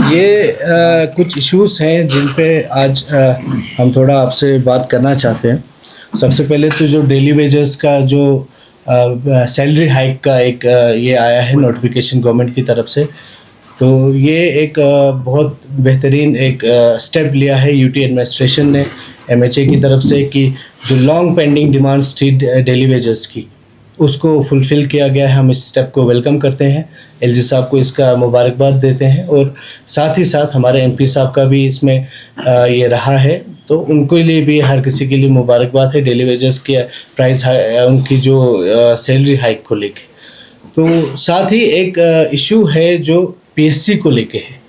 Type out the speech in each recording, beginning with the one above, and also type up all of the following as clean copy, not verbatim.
कुछ इश्यूज हैं जिन पे आज हम थोड़ा आपसे बात करना चाहते हैं। सबसे पहले तो जो डेली वेजेस का जो सैलरी हाइक का एक ये आया है नोटिफिकेशन गवर्नमेंट की तरफ से, तो ये एक बहुत बेहतरीन एक स्टेप लिया है यूटी एडमिनिस्ट्रेशन ने एमएचए की तरफ से कि जो लॉन्ग पेंडिंग डिमांड्स थी डेली वेजेस की उसको फुलफ़िल किया गया है। हम इस स्टेप को वेलकम करते हैं, एलजी साहब को इसका मुबारकबाद देते हैं और साथ ही साथ हमारे एमपी साहब का भी इसमें ये रहा है, तो उनको लिए भी हर किसी के लिए मुबारकबाद है डेली वेजेस के प्राइस उनकी जो सैलरी हाइक को लेके। तो साथ ही एक इशू है जो पीएससी को लेके है,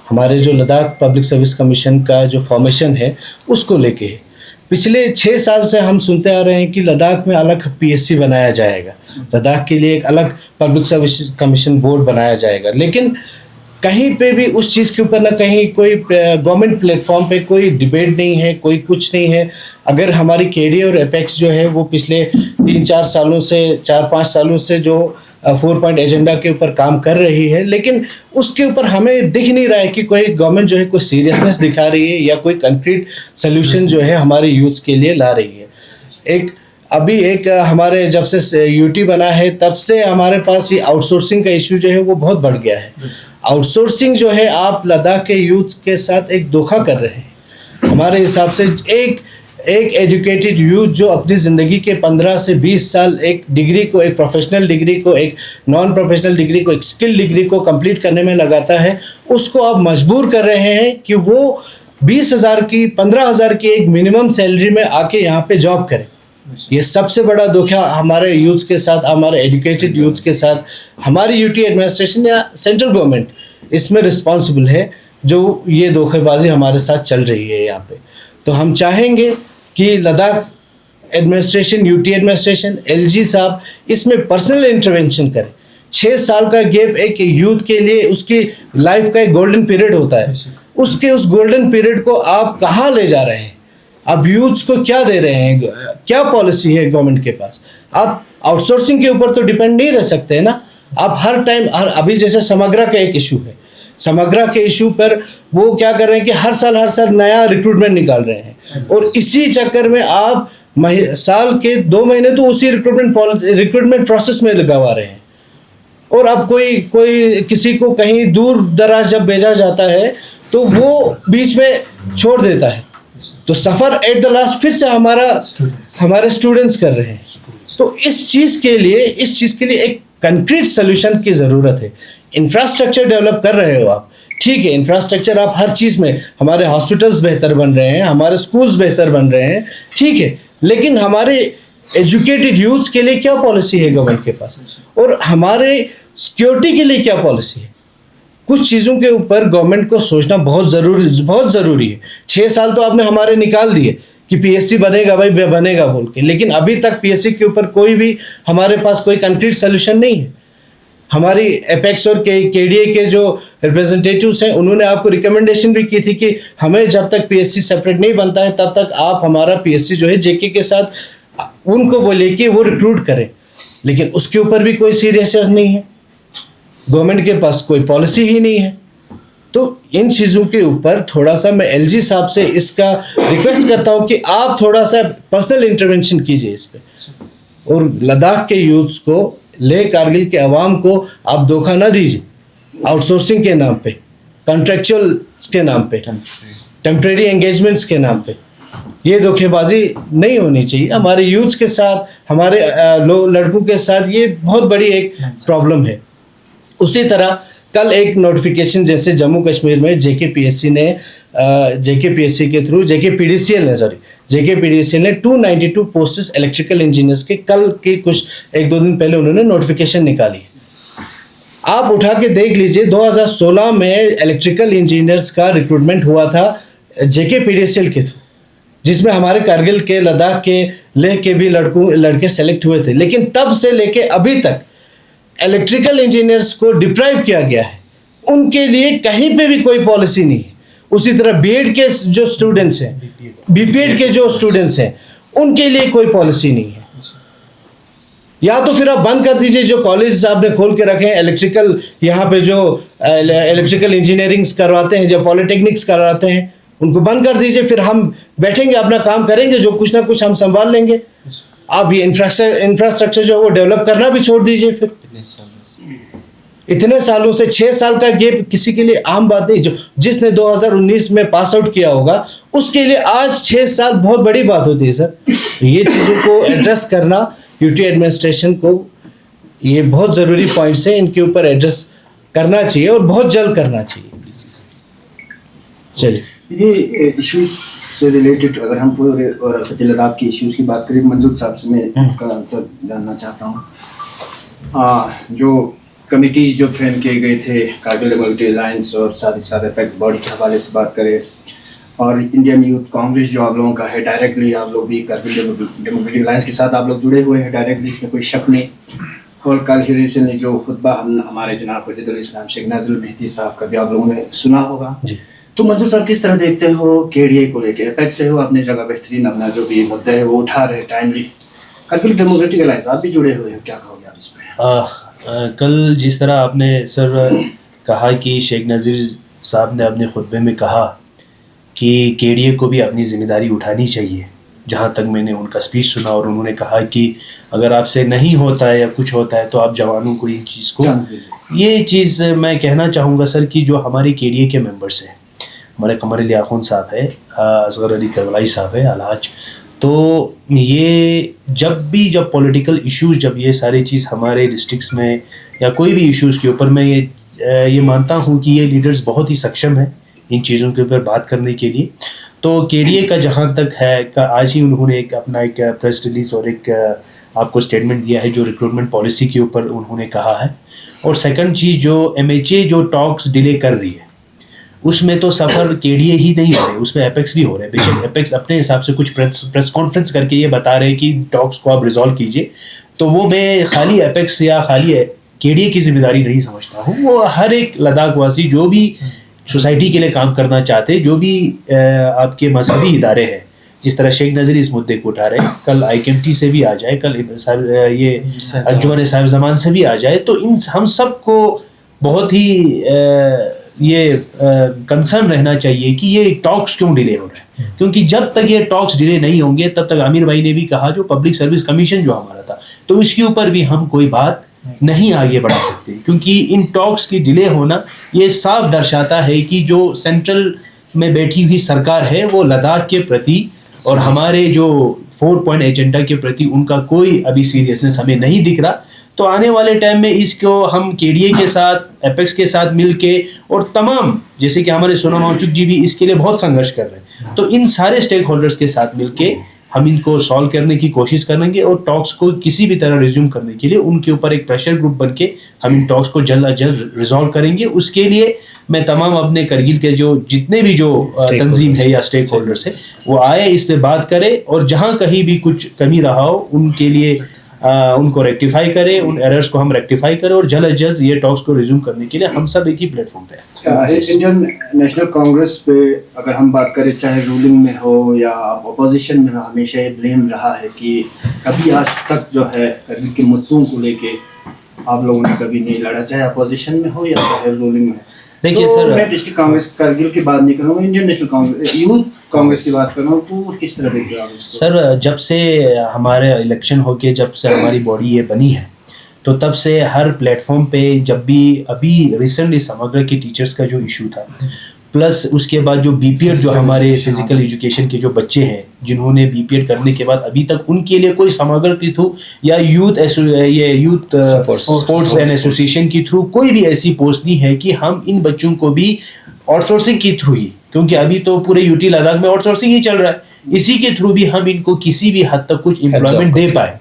हमारे जो लद्दाख पब्लिक सर्विस कमीशन का जो फॉर्मेशन है उसको लेके है। पिछले 6 साल से हम सुनते आ रहे हैं कि लद्दाख में अलग पीएससी बनाया जाएगा, लद्दाख के लिए एक अलग पब्लिक सर्विस कमीशन बोर्ड बनाया जाएगा, लेकिन कहीं पे भी उस चीज़ के ऊपर ना कहीं कोई गवर्नमेंट प्लेटफॉर्म पे कोई डिबेट नहीं है, कोई कुछ नहीं है। अगर हमारी केडी और एपेक्स जो है वो पिछले 3-4 सालों से 4-5 सालों से जो 4 पॉइंट एजेंडा के ऊपर काम कर रही है, लेकिन उसके ऊपर हमें दिख नहीं रहा है कि कोई गवर्नमेंट जो है कोई सीरियसनेस दिखा रही है या कोई कंक्रीट सोल्यूशन जो है हमारे यूथ के लिए ला रही है। अभी हमारे जब से यूटी बना है तब से हमारे पास ये आउटसोर्सिंग का इशू जो है वो बहुत बढ़ गया है। आउटसोर्सिंग जो है आप लद्दाख के यूथ के साथ एक धोखा कर रहे हैं हमारे हिसाब से। एक एजुकेटेड यूथ जो अपनी ज़िंदगी के 15 से 20 साल एक डिग्री को, एक प्रोफेशनल डिग्री को, एक नॉन प्रोफेशनल डिग्री को, एक स्किल डिग्री को कंप्लीट करने में लगाता है, उसको आप मजबूर कर रहे हैं कि वो 20,000 की 15,000 की एक मिनिमम सैलरी में आके यहाँ पे जॉब करें। ये सबसे बड़ा धोखा हमारे यूथ के साथ, हमारे एजुकेटेड यूथ के साथ हमारी यूटी एडमिनिस्ट्रेशन या सेंट्रल गवर्नमेंट इसमें रिस्पॉन्सिबल है, जो ये धोखेबाजी हमारे साथ चल रही है यहाँ पे। तो हम चाहेंगे कि Ladakh administration, UT administration, LG साहब इसमें पर्सनल इंटरवेंशन करें। 6 साल का गैप एक यूथ के लिए उसकी लाइफ का एक गोल्डन पीरियड होता है, उस गोल्डन पीरियड को आप कहाँ ले जा रहे हैं? आप यूथ्स को क्या दे रहे हैं? क्या पॉलिसी है गवर्नमेंट के पास? आप आउटसोर्सिंग के ऊपर तो डिपेंड नहीं रह सकते ना। आप हर टाइम अभी जैसे समग्रा का एक इशू है, समग्रा के इशू पर वो क्या कर रहे हैं कि हर साल नया रिक्रूटमेंट निकाल रहे हैं और इसी चक्कर में आप साल के 2 महीने तो उसी रिक्रूटमेंट प्रोसेस में लगवा रहे हैं। और अब कोई किसी को कहीं दूर दराज जब भेजा जाता है तो वो बीच में छोड़ देता है, तो सफ़र एट द लास्ट फिर से हमारे स्टूडेंट्स कर रहे हैं। तो इस चीज़ के लिए एक कंक्रीट सोल्यूशन की ज़रूरत है। इंफ्रास्ट्रक्चर डेवलप कर रहे हो आप, ठीक है, इंफ्रास्ट्रक्चर आप हर चीज़ में, हमारे हॉस्पिटल्स बेहतर बन रहे हैं, हमारे स्कूल्स बेहतर बन रहे हैं, ठीक है, लेकिन हमारे एजुकेटेड यूथ के लिए क्या पॉलिसी है गवर्नमेंट के पास? और हमारे सिक्योरिटी के लिए क्या पॉलिसी है? कुछ चीज़ों के ऊपर गवर्नमेंट को सोचना बहुत ज़रूरी है। 6 साल तो आपने हमारे निकाल दिए कि पीएससी बनेगा भाई, बनेगा बोल के, लेकिन अभी तक पीएससी के ऊपर कोई भी हमारे पास कोई कंक्रीट सोल्यूशन नहीं है। हमारी एपेक्स और केडीए के जो रिप्रेजेंटेटिव्स हैं उन्होंने आपको रिकमेंडेशन भी की थी कि हमें जब तक पीएससी सेपरेट नहीं बनता है तब तक आप हमारा पीएससी जो है जेके के साथ उनको बोलिए कि वो रिक्रूट करें, लेकिन उसके ऊपर भी कोई सीरियसनेस नहीं है। गवर्नमेंट के पास कोई पॉलिसी ही नहीं है। तो इन चीज़ों के ऊपर थोड़ा सा मैं एलजी साहब से इसका रिक्वेस्ट करता हूँ कि आप थोड़ा सा पर्सनल इंटरवेंशन कीजिए इस पे, और लद्दाख के यूथ्स को, लेह कारगिल के अवाम को आप धोखा ना दीजिए आउटसोर्सिंग के नाम पे, कॉन्ट्रेक्चुअल के नाम पे, टेम्परेरी एंगेजमेंट्स के नाम पे। ये धोखेबाजी नहीं होनी चाहिए हमारे यूथ्स के साथ, हमारे लड़कों के साथ। ये बहुत बड़ी एक प्रॉब्लम है। उसी तरह कल एक नोटिफिकेशन जैसे जम्मू कश्मीर में जेकेपीएससी के थ्रू जेकेपीडीसीएल ने 292 पोस्ट्स इलेक्ट्रिकल इंजीनियर्स के कल के कुछ 1-2 दिन पहले उन्होंने नोटिफिकेशन निकाली। आप उठा के देख लीजिए, 2016 में इलेक्ट्रिकल इंजीनियर्स का रिक्रूटमेंट हुआ था जेकेपीडीसीएल के थ्रू, जिसमें हमारे कारगिल के, लद्दाख के, लेह के भी लड़के सेलेक्ट हुए थे, लेकिन तब से लेके अभी तक इलेक्ट्रिकल इंजीनियर्स को डिप्राइव किया गया है। उनके लिए कहीं पे भी कोई पॉलिसी नहीं है। उसी तरह बीएड के जो स्टूडेंट्स हैं, बीपीएड के जो स्टूडेंट्स हैं, उनके लिए कोई पॉलिसी नहीं है। या तो फिर आप बंद कर दीजिए जो कॉलेज आपने खोल के रखे हैं इलेक्ट्रिकल, यहाँ पे जो इलेक्ट्रिकल इंजीनियरिंग्स करवाते हैं, जो पॉलिटेक्निक्स करवाते हैं, उनको बंद कर दीजिए। फिर हम बैठेंगे अपना काम करेंगे, जो कुछ ना कुछ हम संभाल लेंगे। आप ये इंफ्रास्ट्रक्चर जो है वो डेवलप करना भी छोड़ दीजिए। फिर इतने सालों से 6 साल का गैप किसी के लिए आम बात नहीं। जो जिसने 2019 में पास आउट किया होगा उसके लिए आज 6 साल बहुत बड़ी बात होती है सर। तो ये चीज़ों को एड्रेस करना यूटी एडमिनिस्ट्रेशन को, ये बहुत ज़रूरी पॉइंट्स हैं, इनके ऊपर एड्रेस करना चाहिए और बहुत जल्द करना चाहिए। चलिए, ये इशू से रिलेटेड अगर हम पूरे और लद्दाख की इश्यूज की बात करें, मंजूर साहब से मैं इसका आंसर जानना चाहता हूँ। जो कमिटी जो फ्रेम किए गए थे कारगिल डेमोक्रेटिक अलायंस और साथ ही साथ एपेक्स बॉडी के हवाले से बात करें, और इंडियन यूथ कांग्रेस जो आप लोगों का है, डायरेक्टली आप लोग भी कारगिल डेमोक्रेटिक अलायंस के साथ आप लोग जुड़े हुए हैं डायरेक्टली, इसमें कोई शक नहीं। और कल रिसेंटली जो खुतबा हमारे जनाब वजीरुल इस्लाम शेख नाज़िर मेहदी साहब का भी आप लोगों ने सुना होगा। तो मंजूर साहब किस तरह देखते हो केडीए को लेके? एपेक्स जो है अपनी जगह बेहतरीन अपना जो भी मुद्दे है वो उठा रहे टाइमली, कारगिल डेमोक्रेटिक अलायंस आप भी जुड़े हुए हैं, क्या कहोगे आप इसमें? कल जिस तरह आपने सर कहा कि शेख नज़ीर साहब ने अपने खुतबे में कहा कि केडीए को भी अपनी ज़िम्मेदारी उठानी चाहिए, जहाँ तक मैंने उनका स्पीच सुना, और उन्होंने कहा कि अगर आपसे नहीं होता है या कुछ होता है तो आप जवानों को इन चीज़ को, ये चीज़ मैं कहना चाहूँगा सर कि जो हमारे केडीए के मेंबर्स हैं, हमारे कमर अली आखून साहब है, असगर अली करबलाई साहब है, अलहाज, तो ये जब पॉलिटिकल इश्यूज़, जब ये सारी चीज़ हमारे डिस्ट्रिक्ट्स में या कोई भी इश्यूज़ के ऊपर, मैं ये मानता हूँ कि ये लीडर्स बहुत ही सक्षम हैं इन चीज़ों के ऊपर बात करने के लिए। तो केडीए का जहाँ तक है का आज ही उन्होंने अपना एक प्रेस रिलीज़ और एक आपको स्टेटमेंट दिया है जो रिक्रूटमेंट पॉलिसी के ऊपर उन्होंने कहा है। और सेकंड चीज़, जो MHA जो टॉक्स डिले कर रही है उसमें तो सफ़र केडीए ही नहीं हो रहे, उसमें एपेक्स भी हो रहे हैं। बेशक एपेक्स अपने हिसाब से कुछ प्रेस कॉन्फ्रेंस करके ये बता रहे हैं कि टॉक्स को आप रिजॉल्व कीजिए, तो वो मैं खाली एपेक्स या खाली केडीए की जिम्मेदारी नहीं समझता हूँ। वो हर एक लद्दाख वासी जो भी सोसाइटी के लिए काम करना चाहते, जो भी आपके मजहबी इदारे हैं, जिस तरह शेख नज़ीर इस मुद्दे को उठा रहे हैं, कल IKMT से भी आ जाए, कल ये अंजुमन साहिब ज़मान से भी आ जाए, तो इन हम सब को बहुत ही ये कंसर्न रहना चाहिए कि ये टॉक्स क्यों डिले हो रहे हैं। क्योंकि जब तक ये टॉक्स डिले नहीं होंगे तब तक आमिर भाई ने भी कहा जो पब्लिक सर्विस कमीशन जो हमारा था, तो इसके ऊपर भी हम कोई बात नहीं आगे बढ़ा सकते, क्योंकि इन टॉक्स की डिले होना ये साफ दर्शाता है कि जो सेंट्रल में बैठी हुई सरकार है वो लद्दाख के प्रति और हमारे जो 4 पॉइंट एजेंडा के प्रति उनका कोई अभी सीरियसनेस हमें नहीं दिख रहा। तो आने वाले टाइम में इसको हम केडीए के साथ, एपेक्स के साथ मिलके, और तमाम जैसे कि हमारे सोनम वांगचुक जी भी इसके लिए बहुत संघर्ष कर रहे हैं, तो इन सारे स्टेक होल्डर्स के साथ मिलके हम इनको सॉल्व करने की कोशिश करेंगे और टॉक्स को किसी भी तरह रिज्यूम करने के लिए उनके ऊपर एक प्रेशर ग्रुप बन के हम इन टॉक्स को जल्द अज जल्द रिजॉल्व करेंगे। उसके लिए मैं तमाम अपने करगिल के जो जितने भी जो तंजीम है या स्टेक होल्डर्स है वो आए, इस पे बात करें, और जहाँ कहीं भी कुछ कमी रहा हो उनके लिए उनको रेक्टिफाई करें, उन एरर्स को हम रेक्टिफाई करें, और जल्द अज जल्द ये टॉक्स को रिज्यूम करने के लिए हम सब एक ही प्लेटफॉर्म पे हैं। इंडियन नेशनल कांग्रेस पे अगर हम बात करें, चाहे रूलिंग में हो या अपोजिशन में हो, हमेशा ये ब्लेम रहा है कि कभी आज तक जो है करगिल के मुद्दों को लेके आप लोगों ने कभी नहीं लड़ा, चाहे अपोजिशन में हो या चाहे रूलिंग में। देखिए तो सर, मैं डिस्ट्रिक्ट कांग्रेस करगिल की बात नहीं कर रहा हूँ, Indian national Congress youth Congress की बात कर रहा हूँ, तो किस तरह देखते हो आप इसको? सर, जब से हमारे इलेक्शन होके जब से हमारी बॉडी ये बनी है, तो तब से हर प्लेटफॉर्म पे, जब भी अभी रिसेंटली समग्र के टीचर्स का जो इशू था, प्लस उसके बाद जो बीपीएड जो हमारे फिजिकल एजुकेशन के जो बच्चे हैं जिन्होंने बीपीएड करने के बाद अभी तक उनके लिए कोई समग्र के थ्रू या यूथ स्पोर्ट्स एंड एसोसिएशन के थ्रू कोई भी ऐसी पोस्ट नहीं है कि हम इन बच्चों को भी आउटसोर्सिंग के थ्रू ही, क्योंकि अभी तो पूरे यूटी लद्दाख में आउटसोर्सिंग ही चल रहा है, इसी के थ्रू भी हम इनको किसी भी हद तक कुछ एम्प्लॉयमेंट दे पाए।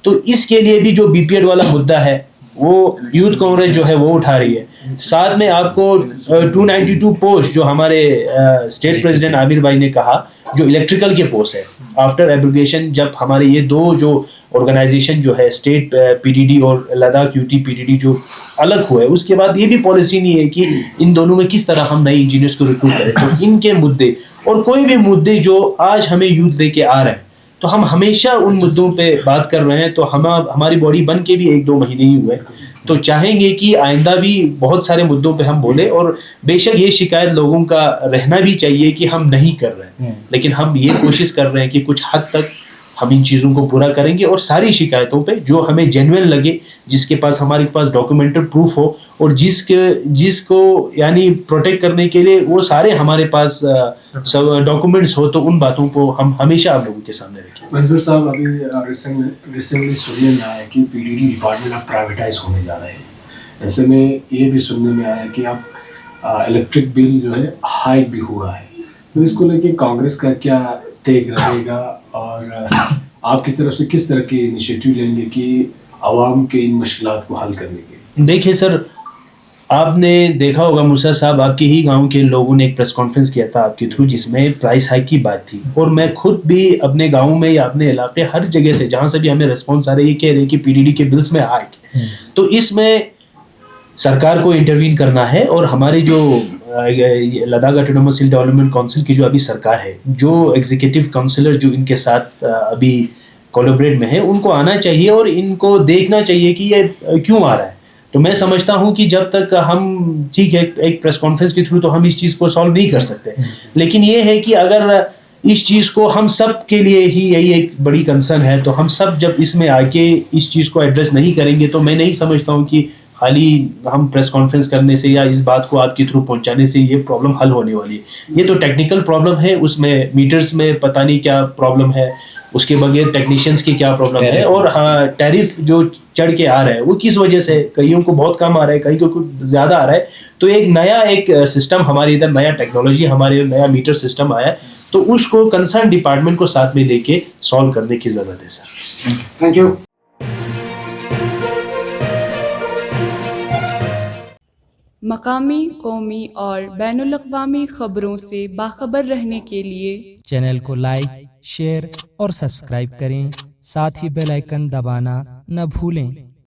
तो इसके लिए भी जो बीपीएड वाला मुद्दा है वो यूथ कांग्रेस जो है वो उठा रही है। साथ में आपको 292 पोस्ट जो हमारे स्टेट प्रेसिडेंट आमिर भाई ने कहा जो इलेक्ट्रिकल के पोस्ट है, आफ्टर एब्रोगेशन जब हमारे ये दो जो ऑर्गेनाइजेशन जो है स्टेट पीडीडी और लद्दाख यूटी पीडीडी जो अलग हुए, उसके बाद ये भी पॉलिसी नहीं है कि इन दोनों में किस तरह हम नए इंजीनियर्स को रिक्रूट करें। तो इनके मुद्दे और कोई भी मुद्दे जो आज हमें यूथ लेके आ रहे हैं, तो हम हमेशा उन मुद्दों पे बात कर रहे हैं। तो हमारी बॉडी बन के भी 1-2 महीने ही हुए, तो चाहेंगे कि आइंदा भी बहुत सारे मुद्दों पे हम बोले। और बेशक ये शिकायत लोगों का रहना भी चाहिए कि हम नहीं कर रहे हैं, लेकिन हम ये कोशिश कर रहे हैं कि कुछ हद तक हम इन चीज़ों को पूरा करेंगे। और सारी शिकायतों पे जो हमें जेन्युइन लगे, जिसके पास हमारे पास डॉक्यूमेंटेड प्रूफ हो, और जिसको यानी प्रोटेक्ट करने के लिए वो सारे हमारे पास सब डॉक्यूमेंट्स हो, तो उन बातों को हम हमेशा आप लोगों के सामने रखें। मंजूर साहब, अभी रिसेंटली सुनने में आया कि पीडीडी डिपार्टमेंट अब प्राइवेटाइज होने जा रहे हैं। ऐसे में ये भी सुनने में आया कि अब इलेक्ट्रिक बिल जो है हाई भी हुआ है, तो इसको लेके कांग्रेस का क्या टेक रहेगा और आपकी तरफ से किस तरह के इनिशिएटिव लेंगे कि आवाम के इन मुश्किलात को हल करने के? देखिए सर, आपने देखा होगा मूसा साहब, आपके ही गांव के लोगों ने एक प्रेस कॉन्फ्रेंस किया था आपके थ्रू, जिसमें प्राइस हाइक की बात थी। और मैं खुद भी अपने गांव में या अपने इलाके हर जगह से जहां से भी हमें रिस्पॉन्स आ रहा है, ये कह रहे हैं कि पीडीडी के बिल्स में हाइक। तो इसमें सरकार को इंटरवीन करना है। और हमारे जो लद्दाख ऑटोनोमस हिल डेवलपमेंट काउंसिल की जो अभी सरकार है, जो एग्जीक्यूटिव काउंसिलर जो इनके साथ अभी कोलैबोरेट में है, उनको आना चाहिए और इनको देखना चाहिए कि ये क्यों आ रहा है। तो मैं समझता हूं कि जब तक हम, ठीक है, एक प्रेस कॉन्फ्रेंस के थ्रू तो हम इस चीज़ को सॉल्व नहीं कर सकते, लेकिन ये है कि अगर इस चीज़ को हम सब के लिए ही यही एक बड़ी कंसर्न है, तो हम सब जब इसमें आके इस चीज़ को एड्रेस नहीं करेंगे, तो मैं नहीं समझता हूँ कि खाली हम प्रेस कॉन्फ्रेंस करने से या इस बात को आपके थ्रू पहुंचाने से ये प्रॉब्लम हल होने वाली है। ये तो टेक्निकल प्रॉब्लम है, उसमें मीटर्स में पता नहीं क्या प्रॉब्लम है, उसके बगैर टेक्नीशियंस की क्या प्रॉब्लम है, और हाँ, टैरिफ जो चढ़ के आ रहा है वो किस वजह से, कईयों को बहुत कम आ रहा है, कहीं को कुछ ज़्यादा आ रहा है। तो एक नया सिस्टम हमारे इधर, नया टेक्नोलॉजी हमारे, नया मीटर सिस्टम आया है, तो उसको कंसर्न डिपार्टमेंट को साथ में लेके सॉल्व करने की ज़रूरत है सर। Thank you. मकामी, कौमी और बैनुल-अक़वामी ख़बरों से बाखबर रहने के लिए चैनल को लाइक, शेयर और सब्सक्राइब करें। साथ ही बेल आइकन दबाना न भूलें।